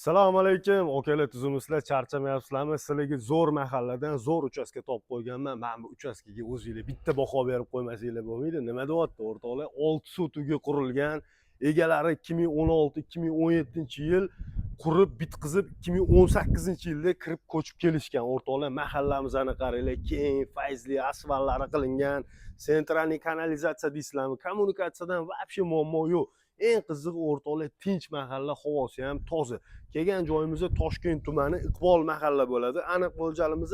Assalomu alaykum, akalar tuzumizlar, charchamayapsizlarmi? Sizlarga zo'r mahalladan zo'r uchastka topib qo'yganman. Men bu uchastkaga o'zingizlar bitta baho berib qo'ymasanglar bo'lmaydi. Nima deyapti o'rtoqlar? 6 sotuvga qurilgan, egalari 2016-2017-yil qurib, bitqizib 2018-yilda kirib ko'chib kelishgan o'rtoqlar. Mahallamizni qaranglar, keng, fayzli asfaltlari qilingan, sentralniy kanalizatsiya deysizlarmi? Kommunikatsiyadan вообще muammo yo'q. Eng qizig'i o'rtoqlar, tinch mahalla, havosi ham toza. Kelgan joyimiz Toshkent tumani Iqbol mahalla bo'ladi. Aniq mo'ljalimiz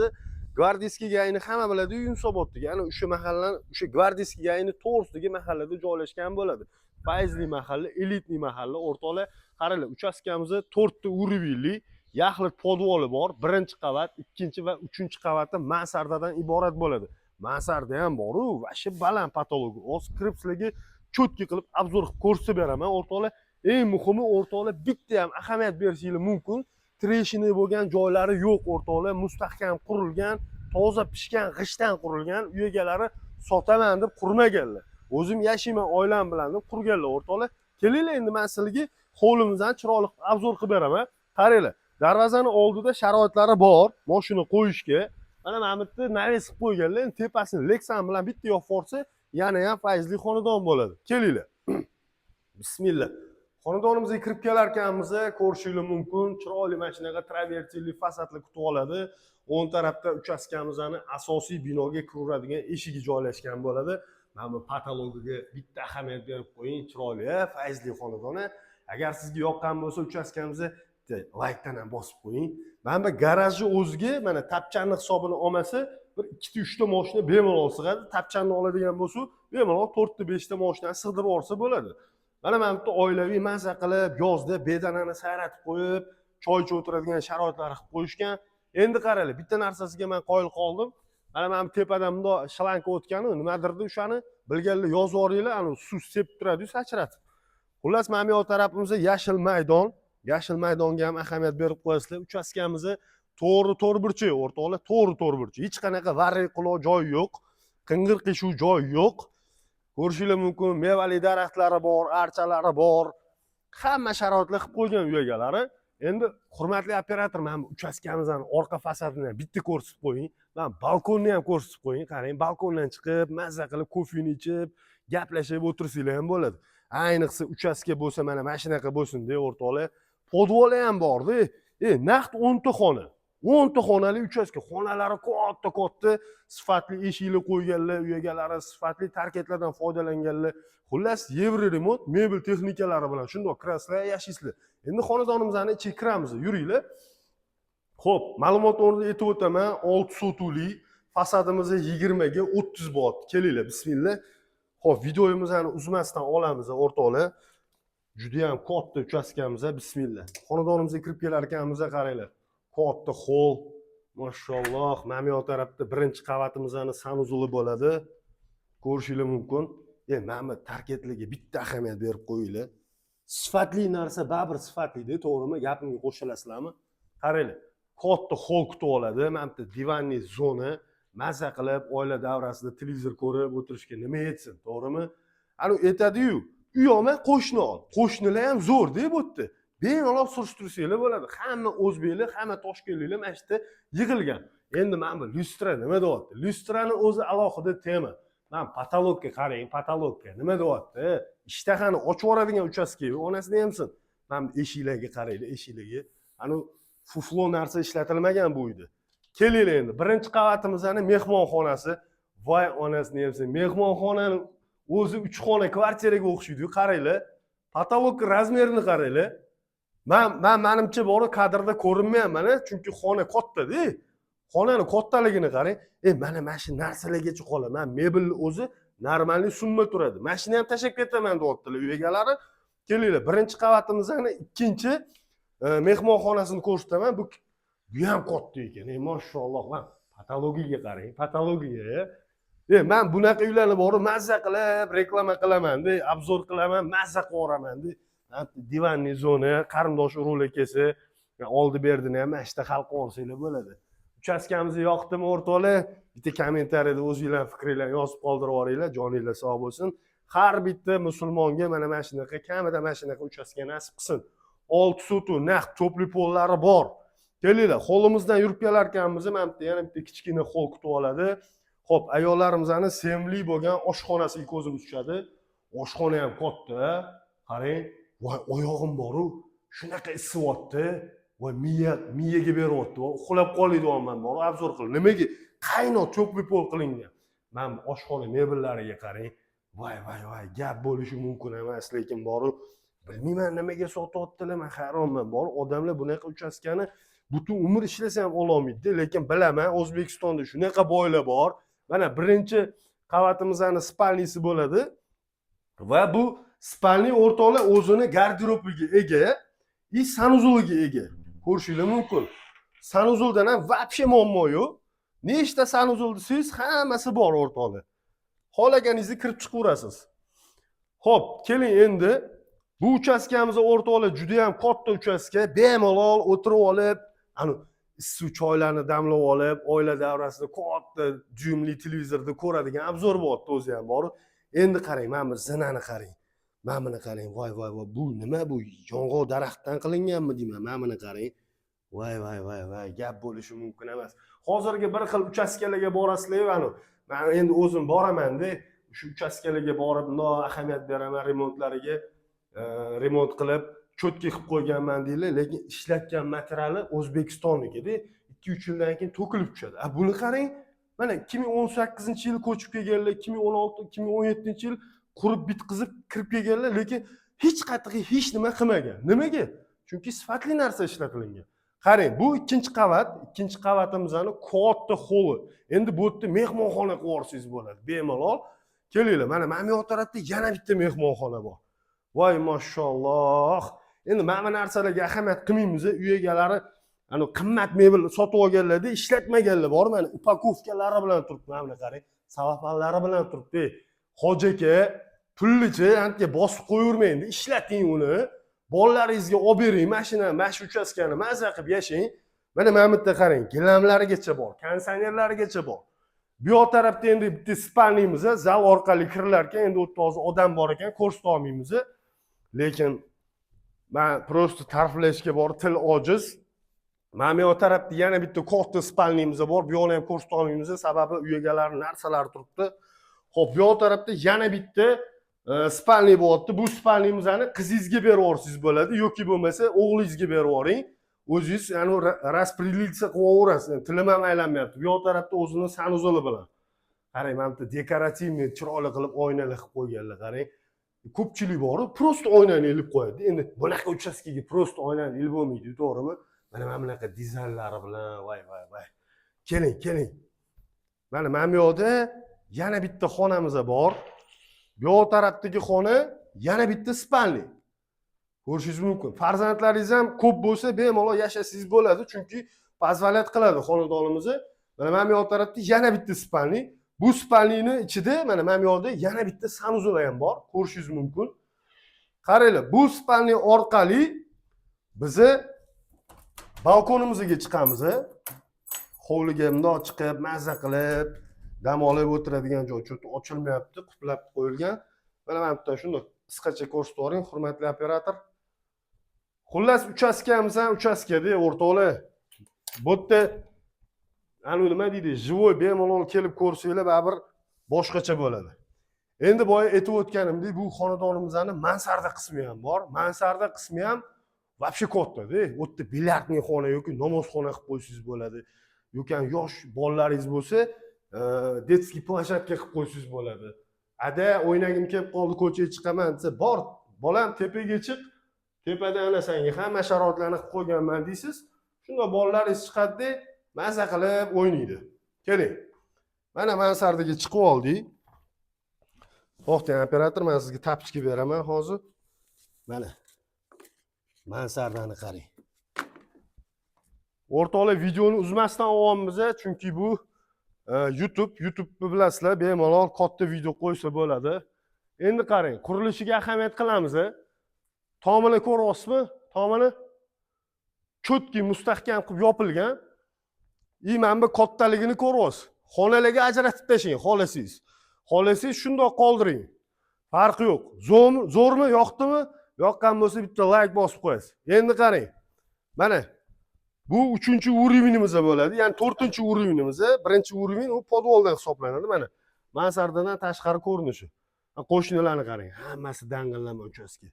Gvardiyskiy gayni hamma biladi, Yunusoboddagi. Ana o'sha mahallaning, o'sha Gvardiyskiy gayni to'g'risidagi mahallada joylashgan bo'ladi. Fayzli mahalla, elitniy mahalla o'rtoqlar. Qaranglar, uchastkamiz 4 ta urovli, yaxlit podvoli bor. Birinchi qavat, ikkinchi va uchinchi qavati mansardadan iborat bo'ladi. Mansarda ham bor-u, vashi baland patologi. O'z kirib sizlarga cho'tki qilib obzor qilib ko'rsatib beraman o'rtoqlar. Eng muhimi o'rtoqlar, bitta ham ahamiyat berishingiz mumkin. Treshini bo'lgan joylari yo'q o'rtoqlar, mustahkam qurilgan, toza pishgan g'ishtdan qurilgan. Uy egalari sotaman deb qurmaganlar. O'zim yashayman oilam bilan deb qurganlar o'rtoqlar. Kelinglar endi men sizlarga hovlimizdan chiroyli obzor qilib beraman. Qaranglar, darvozani oldida sharoitlari bor, mashina qo'yishga. Mana bu yerda naves qilib qo'yganlar. Tepasini Lexan bilan bitta yo'q forsa, yana ham fayzli xonadon bo'ladi. Kelinglar. Bismillah. Xonadonimizga kirib kelar ekanmiz, ko'rishingiz mumkin. Chiroyli mashinaga travertili fasadli kutib oladi. O'ng tarafda uchastkamizning asosiy binoga kiradigan eshigi joylashgan bo'ladi. Mana bu patologiga bitta ahamiyat berib qo'ying. Chiroyli, fayzli xonadon. Agar sizga yoqqan bo'lsa, uchastkamizni laykdan ham bosib qo'ying. Mana bu garajni o'ziga, mana tapchanning hisobini olmasa, bir 2-3 ta mashina bemalol sig'adi. Tapchanni oladigan bo'lsa, bemalol 4 ta 5 ta mashina sig'dirib olsa bo'ladi. Mana bu yerda oilaviy maza qilib, yozda bedanani sayratib qo'yib, choy ichib o'tiradigan sharoitlar qilib qo'yishgan. Endi qaranglar, bitta narsasiga men qoyil qoldim. Mana bu tepadan bunday shlanka o'tgani, nimadirdi o'shani bilganlar yozib oringlar, ana suv sepib turadi, sachratib. Xullas, mana bu tarafimizda yashil maydon. Yashil maydonga ham ahamiyat berib qo'yasizlar. Uchastkamizni to'g'ri burchak o'rtoqlar, to'g'ri burchak. Hech qanaqa varrak qilov joy yo'q, qing'ir qishuv joy yo'q. Ko'rishingiz mumkin, mevali daraxtlari bor, archalari bor. Hamma sharoitlar qilib qo'ygan uy egalari. Endi hurmatli operator, mana bu uchastkamizning orqa fasadini bitta ko'rsatib qo'ying. Mana balkonni ham ko'rsatib qo'ying. Qarang, balkondan chiqib, mazza qilib kofeni ichib, gaplashib o'tirsanglar ham bo'ladi. Ayniqsa uchastka bo'lsa, mana mashinaqa bo'lsin-da o'rtoqlar. Podvoli ham bor-da. Naqd 10 ta xona. 10 ta xonali uchastka, xonalari katta, sifatli eshiklar qo'yganlar, uy egalari sifatli tarketlardan foydalanganlar. Xullas, Euro remont mebel texnikalari bilan shundoq kirasizlar, yashaysizlar. Endi xonadonimizning ichiga kiramiz, yuringlar. Xo'p, ma'lumot o'rnida aytib o'taman, 6 sotuvli, fasadimiz 20 ga 30 bot. Kelinglar, bismillah. Xo'p, videomizni uzmasdan olamiz o'rtoqlar. Juda ham katta uchastkamiz, bismillah. Xonadonimizga kirib kelar ekanmiz, qaranglar. Katta hol, mashalloh. Mana bu tarafda birinchi qavatimizning sanuzuli bo'ladi. Ko'rishingiz mumkin. Mana bu tarketlarga bitta ahamiyat berib qo'yinglar. Sifatli narsa baribir sifatli-da, to'g'rimi? Gapimga qo'shilasizlarmi? Qaranglar. Katta hol kutib oladi. Mana bu divanli zona, mazza qilib oila davrasida televizor ko'rib o'tirishga nima yetsin, to'g'rimi? Ana aytadi-yu, uy olmay qo'shni ol. Qo'shnilar ham zo'r-da bu yerda. Bemalol surishtirsanglar bo'ladi. Hamma o'zbeklar, hamma toshkentliklar mana shu yerda yig'ilgan. Endi mana bu lyustra nima deyapti? Lyustrani o'zi alohida tema. Mana patologga qarang, patologga nima deyapti? Ishtahani ochib yuboradigan uchastka, onasini hamsin. Mana eshiklarga qaranglar, eshiklarga. Ana fuflo narsa ishlatilmagan bu uyda. Kelinglar endi, birinchi qavatimizning mehmonxonasi. Voy onasini hamsin. Mehmonxonani o'zi 3 xona kvartiraga o'xshaydi. Qaranglar. Patolog razmerini qaranglar. Menimcha bor kadrda ko'rinmayapman, chunki xona katta-da. Xonaning kattaligini qarang. Mana shu narsalargacha qoladi. Men mebel o'zi normalniy summa turadi. Mashina ham tashab ketaman deyaptilar uy egalari. Kelinglar, birinchi qavatimizning ikkinchi mehmonxonasini ko'rsataman. Bu ham katta ekan. Mashalloh, men patologiyaga qarang, patologiya. Men bunaqa uylarni borib mazza qilib reklama qilaman-da, obzor qilaman, mazza qilaman-da. Divanli zona, qarindosh urug'lar kelsa, oldi berdini ham mana shunda hal qilib olsanglar bo'ladi. Uchastkamizni yoqdimi o'rtoqlar? Bitta kommentariyada o'zingizlar fikringizni yozib qoldirib yuboringlar, joninglar sog' bo'lsin. Har bitta musulmonga mana shunaqa, kamida mana shunaqa uchastka nasib qilsin. 6 sotu naq to'pli pollari bor. Kelinglar, holimizdan yurib kelar ekanmiz, mana bitta yana bitta kichkina hol kutib oladi. Xo'p, ayollarimizning sevimli bo'lgan oshxonasiga ko'zimiz tushadi. Oshxona ham katta. Qarang, voy oyog'im bor-ku, shunaqa issivyapti. Voy miyaga beryapti. Uxlab qolaydiganman bor, obzor qil. Nimaga? Qaynoq to'pli pol qilingan. Mana oshxona mebellariga qarang. Voy, gap bo'lishi mumkin emas, lekin bor-ku, bilmayman nimaga sotyaptilar, men hayronman. Bor, odamlar bunaqa uchastkani butun umr ishlasa ham ololmaydi, lekin bilaman, O'zbekistonda shunaqa boylar bor. Mana birinchi qavatimizning spalnisi bo'ladi va bu spalni o'rtoqlar o'zini garderobiga ega, sanuzuliga ega. Ko'rishingiz mumkin. Sanuzuldan ham вообще muammo yo'q. Nechta sanuzul desangiz, hammasi bor o'rtoqlar. Xohlaganingizni kirib chiqaverasiz. Xo'p, keling endi bu uchastkamiz o'rtoqlar juda ham katta uchastka, bemalol o'tirib olib, ana issiq choylarni damlab olib, oila davrasida katta jumli televizorda ko'radigan obzor bo'lyapti o'zi ham bor. Endi qarang, mana bu zinani qarang. Mana buni qarang. Voy, bu nima bu? Yong'oq daraxtdan qilinganmi deyman. Mana buni qarang. Voy, gap bo'lishi mumkin emas. Hozirgi bir xil uchastkalarga borasizlar, ana. Men endi o'zim boraman-da, shu uchastkalarga borib, ahamiyat beraman remontlariga, remont qilib, cho'tki qilib qo'yganman deylar, lekin ishlatgan materiali O'zbekistonnikida 2-3 yildan keyin to'kilib tushadi. Buni qarang, mana 2018-yil ko'chib kelganlar, 2016, 2017-yil qurib bitqizib kirib kelganlar, lekin hech qat'iy hech nima qilmagan. Nimaga? Chunki sifatli narsa ishlatilgan. Qarang, bu ikkinchi qavatimizning katta holi. Endi bu yerda mehmonxona qursangiz bo'ladi, bemalol. Kelinglar, mana bu tarafda yana bitta mehmonxona bor. Voy, mashalloh. Endi mana bu narsalarga ahamiyat qilmaymiz, uy egalari ana qimmat mebel sotib olganlarda ishlatmaganlar bor, mana upakovkalari bilan turibdi, mana buni qarang, savafallari bilan turibdi. Hoji aka, pullicha, antga bosib qo'yvermang, ishlating uni. Bolalaringizga olib bering, mashina, mash uchastkani maza qilib yashang. Mana bu yerda qarang, gilamlarigacha bor, konditsionerlarigacha bor. Bu yoq tarafda endi bitta spalnimiz, zal orqali kirilar ekan, endi u yerda hozir odam bor ekan, ko'rsata olmaymiz. Lekin men prosta ta'riflashga bor til ojiz. Mana bu yoq tarafda yana bitta katta spalnimiz bor, bu yoqni ham ko'rsata olmaymiz, sababi uy egalari narsalari turibdi. Xo'p, bu yoq tarafda yana bitta spalni bo'lyapti. Bu spalnimizni qizingizga berib yuborsangiz bo'ladi yoki bo'lmasa o'g'lingizga berib yuboring. O'zingiz yani raspределиться qilaverasiz. Tilim ham aylanmayapti. Bu yoq tarafda o'zini sanuzuli bilan. Qarang, mana bu dekorativniy chiroyli qilib oynalar qilib qo'yganlar, qarang. Ko'pchilik bor, prosta oynani ilib qo'yadi. Endi bunaqa uchastkaga prosta oynani ilib bo'lmaydi, to'g'rimi? Mana bunaqa dizaynlari bilan, voy. Keling. Mana bu yoqda yana bitta xonamiz bor. Bu yoq tarafdagi xona yana bitta spalni. Ko'rishingiz mumkin. Farzandlaringiz ham ko'p bo'lsa, bemalol yashasangiz bo'ladi, chunki pozolyat qiladi xonadonimizni. Mana bu yoq tarafda yana bitta spalni. Bu spalnining ichida mana bu yoqda yana bitta sanuzul ham bor, ko'rishingiz mumkin. Qaranglar, bu spalni orqali biz balkonimizga chiqamiz. Hovliga bundoq chiqib, mazza qilib, dam olib o'tiradigan joy cho'ti ochilmayapti, qutlab qo'yilgan. Mana bu yerda shunday qisqacha ko'rsatib o'ring, hurmatli operator. Xullas, uchastkamiz ham uchastkada o'rtoqlar. Bu yerda ana nima deydi, живой bemalol kelib ko'rsanglar, baribir boshqacha bo'ladi. Endi boya aytib o'tganimdek, bu xonadonimizning mansarda qismi ham bor. Mansarda qismi ham вообще katta-da. U yerda bilyardli xona yoki namozxona qilib qo'ysangiz bo'ladi. Yoki yosh bolalaringiz bo'lsa, детский площадка qilib qo'ysangiz bo'ladi. Ada o'ynagim kelib qoldi, ko'chaga chiqaman desa, bor, bolam tepaga chiq. Tepada ana senga hamma sharoitlarni qilib qo'yganman deysiz. Shunda bolalaringiz chiqadi, maza qilib o'ynaydi. Keling. Mana mansardaga chiqib oldik. To'xtang, operator, men sizga tapchka beraman hozir. Mana mansardani qarang. O'rtoqlar, videoni uzmasdan olyapmiz, chunki bu YouTube bilasizlar, bemalol katta video qo'ysa bo'ladi. Endi qarang, qurilishiga ahamiyat qilamiz. Tomini ko'ryapsizmi? Tomini cho'tki mustahkam qilib yopilgan. Mana bu kattaligini ko'ryapsiz. Xonalarga ajratib tashing, xohlasangiz. Xohlasangiz shundoq qoldiring. Farqi yo'q. Zo'rmi, yoqdimi yoqqan bo'lsa bitta like bosib qo'yasiz. Endi qarang. Mana bu 3-urovnimiz bo'ladi. Ya'ni 4-urovnimiz. Birinchi urovень u podvoldan hisoblanadi. Mana mansardadan tashqari ko'rinishi. Qo'shnilarni qarang, hammasi dang'illama uchastka.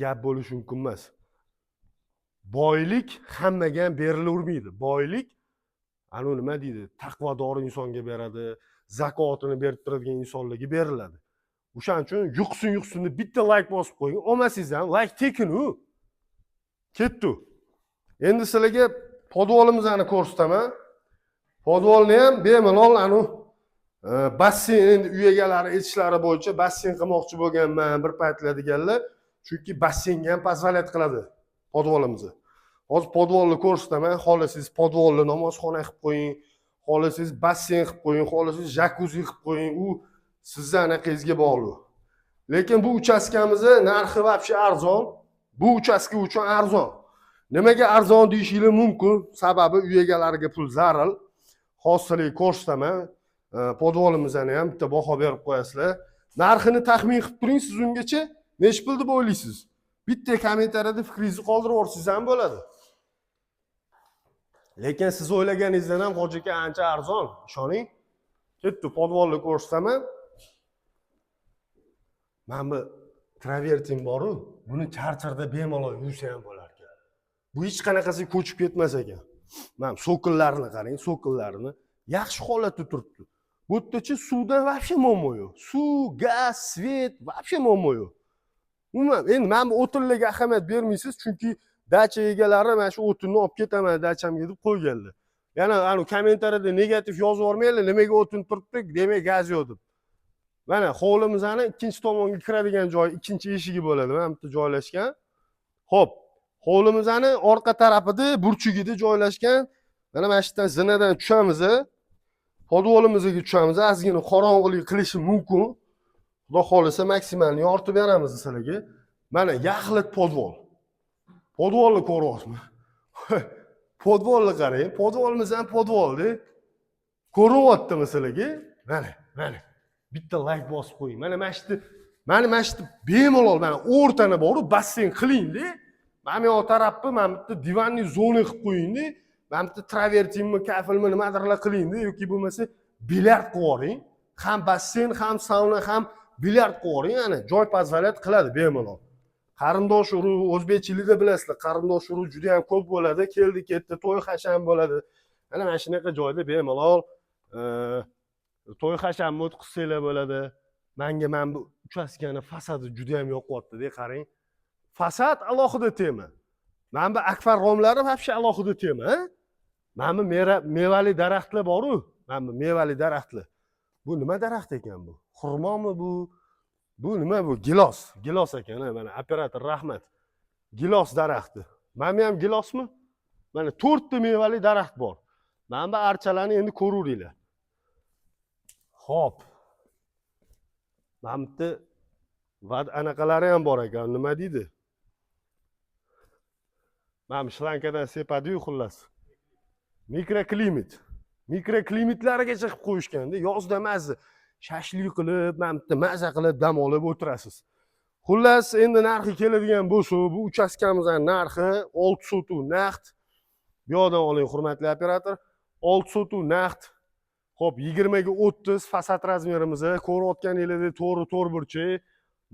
Gap bo'lishi mumkin emas. Boylik hammaga ham berilavermaydi. Boylik ana nima deydi? Taqvodor insonga beradi, zakotini berib turadigan insonlarga beriladi. O'shaning uchun yuqsin bitta like bosib qo'ying. Olmasangiz ham like tekin u. Ketdi. Endi sizlarga podvolimizni ko'rsataman. Podvolni ham bemalol anu basseyn uy egalari aytishlari bo'yicha basseyn qilmoqchi bo'lganman bir paytlar deganlar. Chunki basseynga ham pozvolat qiladi podvolimizni. Hozir podvolni ko'rsataman. Xohlasangiz podvolni namozxona qilib qo'ying, xohlasangiz basseyn qilib qo'ying, xohlasangiz jakuzi qilib qo'ying. U sizning anaqangizga bog'liq. Lekin bu uchastkamizni narxi вообще arzon. Bu uchastka uchun arzon. Nimaga arzon deyishinglar mumkin? Sababi uy egalariga pul zaril. Hozirlik ko'rsataman. Podvolimizni ham bitta baho berib qo'yasizlar. Narxini taxmin qilib turing, siz ungacha nech pul deb o'ylaysiz? Bitta kommentariyada fikringizni qoldirib yuborsangiz ham bo'ladi. Lekin siz o'ylaganingizdan ham hoji aka ancha arzon, ishoning. Ketdi, podvolni ko'rsataman. Mana bu travertin bor-ku, buni charchirda bemalol yursa ham bo'lar ekan. Bu hech qanaqasiga ko'chib ketmas ekan. Mana so'killarini qarang, so'killarini yaxshi holatda turibdi. Bu yerdachi suvdan вообще muammo yo'q. Suv, gaz, svet вообще muammo yo'q. Umuman, endi men bu o'tinlarga ahamiyat bermaysiz, chunki dacha egalari mana shu o'tinni olib ketaman dachamga deb qo'yganlar. Yana anu kommentariyada negativ yozib yormaylar, nimaga o'tin turibdi, demak gaz yo'q deb. Mana hovlimizning ikkinchi tomonga kiradigan joy, ikkinchi eshigi bo'ladi. Mana bu yerda joylashgan. Xo'p, hovlimizning orqa tarafida burchugida joylashgan. Mana shu yerdan zinadan tushamiz. Podvolimizga tushamiz. Ozgina qorong'ulik qilishi mumkin. Xudo xolisa maksimalni yoritib beramiz sizlarga. Mana yaxlit podvol. Podvolni ko'ryapsizmi? Podvolni qarang. Podvolimiz ham podvolda. Ko'ryaptimi sizlarga? Mana. Bitta like bosib qo'ying. Mana mana shu bemalol mana o'rtani bor-ku, basseyn qiling-da. Mana bu tarafni mana bitta divanni zona qilib qo'ying-da. Mana bitta travertinmi, kafilmi nimadirlar qiling-da yoki bo'lmasa bilyard qilib yuboring. Ham basseyn, ham sauna, ham bilyard qilib yuboring. Ana joy pozvolat qiladi bemalol. Qarindosh urug' o'zbekchilikda bilasizlar, qarindosh urug' juda ham ko'p bo'ladi. Keldi, ketdi, to'y hasham bo'ladi. Mana shunaqa joyda bemalol to'y hashamni o'tkazsanglar bo'ladi. Menga mana bu uchastkani fasadi juda ham yoqyapti-da, qarang. Fasad alohida tema. Mana bu akvar romlari вообще alohida tema, Mana bu mevali daraxtlar bor-ku, mana bu mevali daraxtlar. Bu nima daraxt ekan bu? Xurmomi bu? Bu nima bu? Gilos ekan, mana operator rahmat. Gilos daraxti. Mana bu ham gilosmi? Mana 4 ta mevali daraxt bor. Mana bu archalarni endi ko'raveringlar. Xo'p. Mana bitta anaqalari ham bor ekan, nima deydi? Mana shlankadan sepadi-yu xullas. Mikroklimat. Mikroklimatlarigacha qilib qo'yishganda, yozda maza shashlik qilib, mana bitta maza qilib dam olib o'tirasiz. Xullas, endi narxi keladigan bo'lsa, bu uchastkamizning narxi 6 sotuv naqd. Bu yoqdan oling, hurmatli operator. 6 sotuv naqd. Xo'p, 20 ga 30 fasad razmerimiz, ko'rayotganingizdek to'g'ri burchak.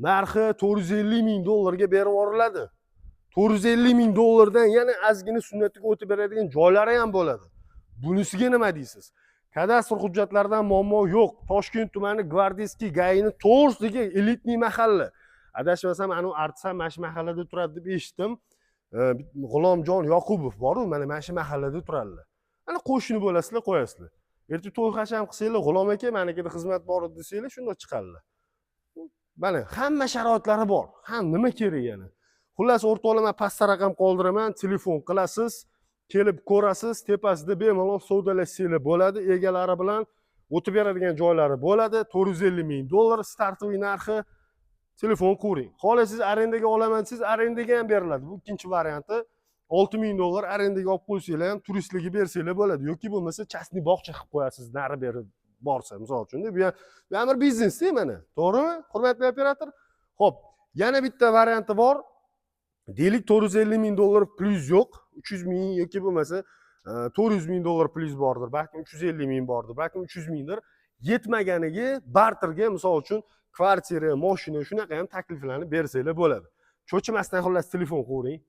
Narxi $450,000 berib yuboriladi. $450,000 yana ozgina sunnatiga o'tib beradigan joylari ham bo'ladi. Bunisiga nima deysiz? Kadastr hujjatlaridan muammo yo'q. Toshkent tumani Gvardiyskiy gayini to'g'risidagi elitniy mahalla. Adashmasam, anu artisam mana shu mahallada turadi deb eshitdim. G'ulomjon Yoqubov bor-ku, mana shu mahallada turadilar. Ana qo'shni bo'lasizlar, qo'yasizlar. Erta to'y hasham qilsanglar, G'ulom aka, menakida xizmat bor edi desanglar, shunda chiqadilar. Mana hamma sharoitlari bor. Ham nima kerak yana? Xullas, o'rtoqlama pastda raqam qoldiraman, telefon qilasiz, kelib ko'rasiz, tepasida bemalol savdolashsanglar bo'ladi, egalari bilan o'tib beradigan joylari bo'ladi. $450,000 startoviy narxi. Telefon qo'ying. Xohlasangiz arendaga olaman, siz arendaga ham beriladi. Bu ikkinchi varianti. $6,000 arendaga olib qo'ysanglar ham turistlarga bersanglar bo'ladi. Yoki bo'lmasa частный bog'cha qilib qo'yasiz, nari berib borsa, misol uchun. Bu ham bir biznes-da mana. To'g'rimi? Hurmatli operator. Xo'p, Yana bitta varianti bor. Deylik 450 ming dollar plyus yo'q, 300 ming yoki bo'lmasa 400 ming dollar plyus bordir, balkim 350 ming bordir, balkim 300 mingdir. Yetmaganiga barterga misol uchun kvartira, mashina shunaqa ham takliflarni bersanglar bo'ladi. Cho'chimasdan xullas telefon qilavering.